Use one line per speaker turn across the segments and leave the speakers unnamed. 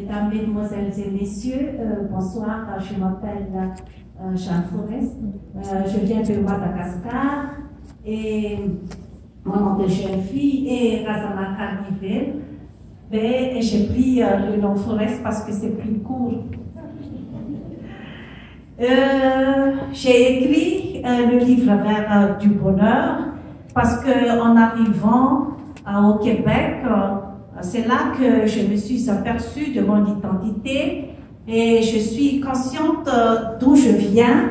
Mesdames, Mesdemoiselles et Messieurs, bonsoir, je m'appelle Jeanne Forest, je viens de Madagascar et mon nom de jeune fille est Razana Carnivel, mais j'ai pris le nom Forest parce que c'est plus court. J'ai écrit le livre vert du bonheur parce qu'en arrivant au Québec, c'est là que je me suis aperçue de mon identité et je suis consciente d'où je viens,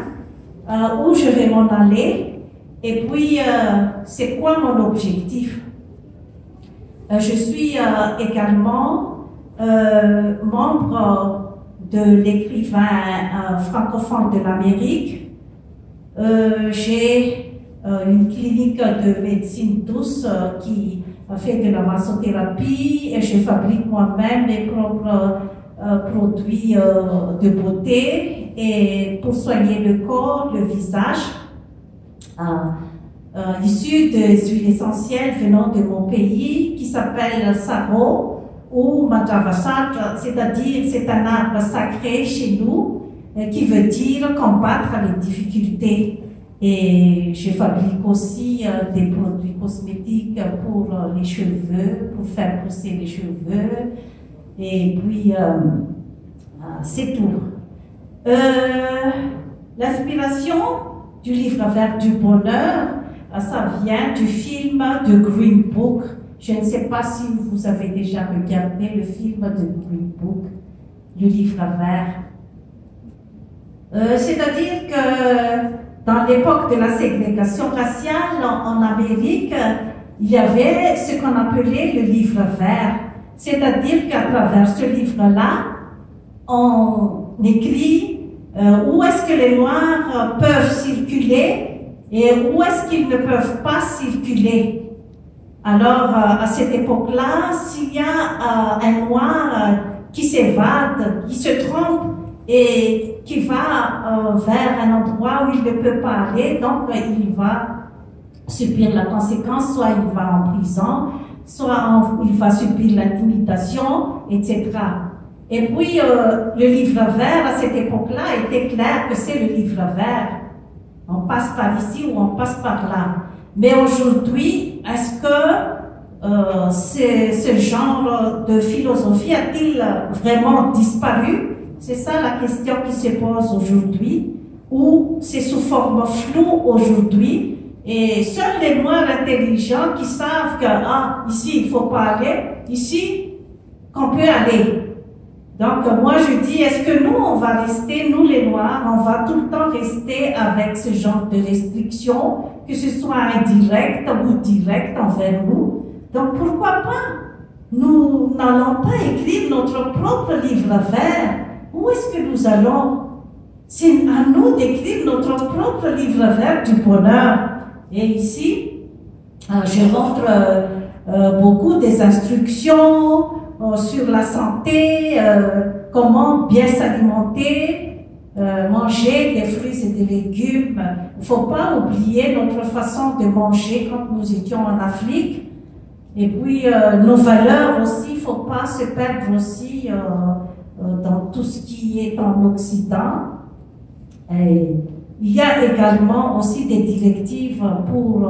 où je vais m'en aller et puis c'est quoi mon objectif. Je suis également membre de l'écrivain francophone de l'Amérique. J'ai une clinique de médecine douce qui fait de la massothérapie et je fabrique moi-même mes propres produits de beauté et pour soigner le corps, le visage, issus des huiles essentielles venant de mon pays qui s'appelle Saro ou Madravasat, c'est-à-dire c'est un arbre sacré chez nous qui veut dire combattre les difficultés. Et je fabrique aussi des produits cosmétiques pour les cheveux, pour faire pousser les cheveux. Et puis, c'est tout. L'inspiration du livre vert du bonheur, ça vient du film de Green Book. Je ne sais pas si vous avez déjà regardé le film de Green Book, le livre vert. C'est-à-dire que dans l'époque de la ségrégation raciale en Amérique, il y avait ce qu'on appelait le livre vert. C'est-à-dire qu'à travers ce livre-là, on écrit où est-ce que les Noirs peuvent circuler et où est-ce qu'ils ne peuvent pas circuler. Alors, à cette époque-là, s'il y a un Noir qui s'évade, qui se trompe, et qui va vers un endroit où il ne peut pas aller, donc il va subir la conséquence, soit il va en prison, soit il va subir l'intimidation, etc. Et puis le livre vert, à cette époque-là, était clair que c'est le livre vert. On passe par ici ou on passe par là. Mais aujourd'hui, est-ce que ce genre de philosophie a-t-il vraiment disparu? C'est ça la question qui se pose aujourd'hui, ou c'est sous forme floue aujourd'hui, et seuls les Noirs intelligents qui savent que, ici il ne faut pas aller, ici qu'on peut aller. Donc moi je dis, est-ce que nous on va rester, nous les Noirs, on va tout le temps rester avec ce genre de restrictions, que ce soit indirect ou direct envers nous? Donc pourquoi pas? Nous n'allons pas écrire notre propre livre vert. Où est-ce que nous allons? C'est à nous d'écrire notre propre livre vert du bonheur. Et ici, je montre beaucoup des instructions sur la santé, comment bien s'alimenter, manger des fruits et des légumes. Il ne faut pas oublier notre façon de manger quand nous étions en Afrique. Et puis, nos valeurs aussi, il ne faut pas se perdre aussi dans tout ce qui est en Occident. Et il y a également aussi des directives pour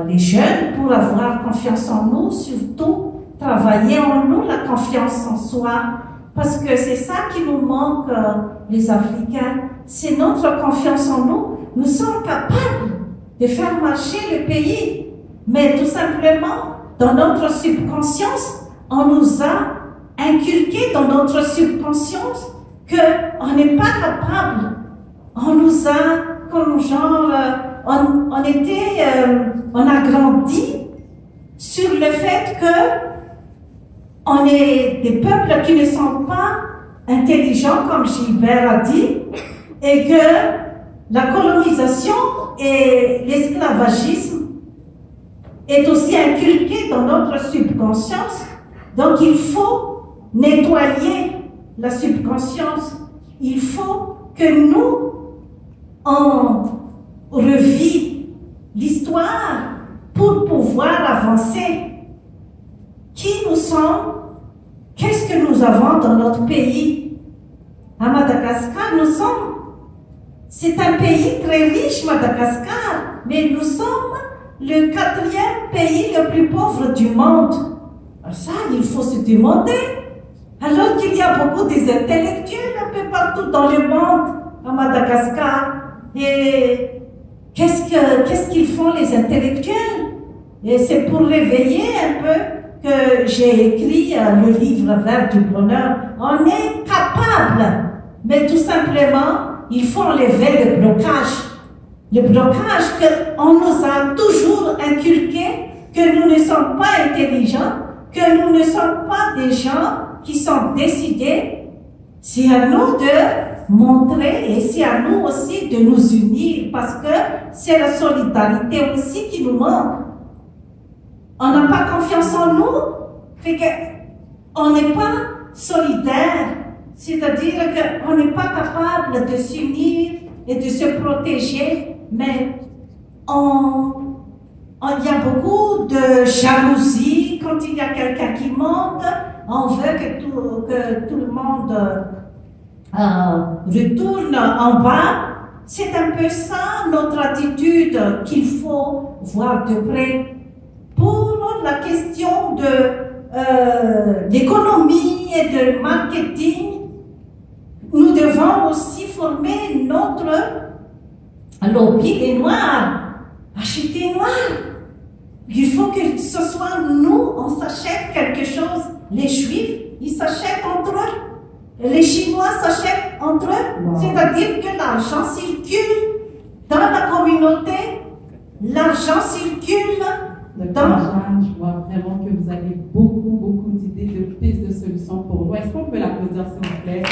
les jeunes, pour avoir confiance en nous, surtout travailler en nous la confiance en soi, parce que c'est ça qui nous manque, les Africains, c'est notre confiance en nous. Nous sommes capables de faire marcher le pays, mais tout simplement, dans notre subconscience, on nous a inculqué dans notre subconscience qu'on n'est pas capable. On nous a, comme genre, on a grandi sur le fait que on est des peuples qui ne sont pas intelligents, comme Gilbert a dit, et que la colonisation et l'esclavagisme est aussi inculqué dans notre subconscience. Donc il faut nettoyer la subconscience. Il faut que nous, on revit l'histoire pour pouvoir avancer. Qui nous sommes? Qu'est-ce que nous nous avons dans notre pays. À Madagascar, c'est un pays très riche, Madagascar, mais nous sommes le 4e pays le plus pauvre du monde. Alors ça, il faut se demander. Alors qu'il y a beaucoup d'intellectuels un peu partout dans le monde, à Madagascar. Et qu'est-ce qu'ils font les intellectuels? Et c'est pour réveiller un peu que j'ai écrit le livre vert du bonheur. On est capable, mais tout simplement, il faut enlever le blocage. Le blocage qu'on nous a toujours inculqué, que nous ne sommes pas intelligents, que nous ne sommes pas des gens qui sont décidés. C'est à nous de montrer et c'est à nous aussi de nous unir parce que c'est la solidarité aussi qui nous manque. On n'a pas confiance en nous, fait qu'on n'est pas solidaire, c'est-à-dire qu'on n'est pas capable de s'unir et de se protéger, mais il y a beaucoup de jalousie quand il y a quelqu'un qui monte, on veut que tout le monde retourne en bas. C'est un peu ça notre attitude qu'il faut voir de près. Pour la question de l'économie et de marketing, nous devons aussi former notre lobby des Noirs. Acheter noir. Il faut que ce soit nous, on s'achète quelque chose. Les Juifs, ils s'achètent entre eux. Les Chinois s'achètent entre eux. Wow. C'est-à-dire que l'argent circule dans la communauté. L'argent circule dans...
Je vois vraiment que vous avez beaucoup d'idées, de pistes de solutions pour nous. Est-ce qu'on peut l'applaudir, s'il vous plaît? Et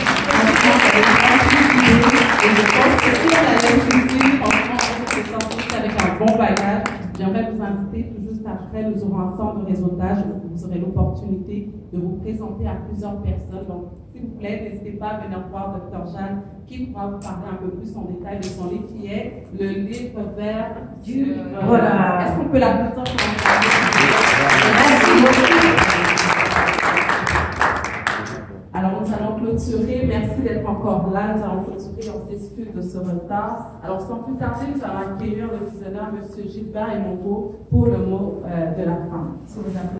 je pense que si on allait utiliser, franchement, c'est sorti avec un bon bagage. J'aimerais vous inviter tout juste après, nous aurons un temps de réseautage où vous aurez l'opportunité de vous présenter à plusieurs personnes. Donc, s'il vous plaît, n'hésitez pas à venir voir Dr. Jeanne qui pourra vous parler un peu plus en détail de son livre qui est le livre vert du... Voilà. Est-ce qu'on peut l'applaudir pour Merci beaucoup. Alors, nous allons clôturer. Merci d'être encore là. Nous allons clôturer. On s'excuse de ce retard. Alors, sans plus tarder, nous allons accueillir le visionnaire, M. Gilbert Emongo, pour le mot de la fin.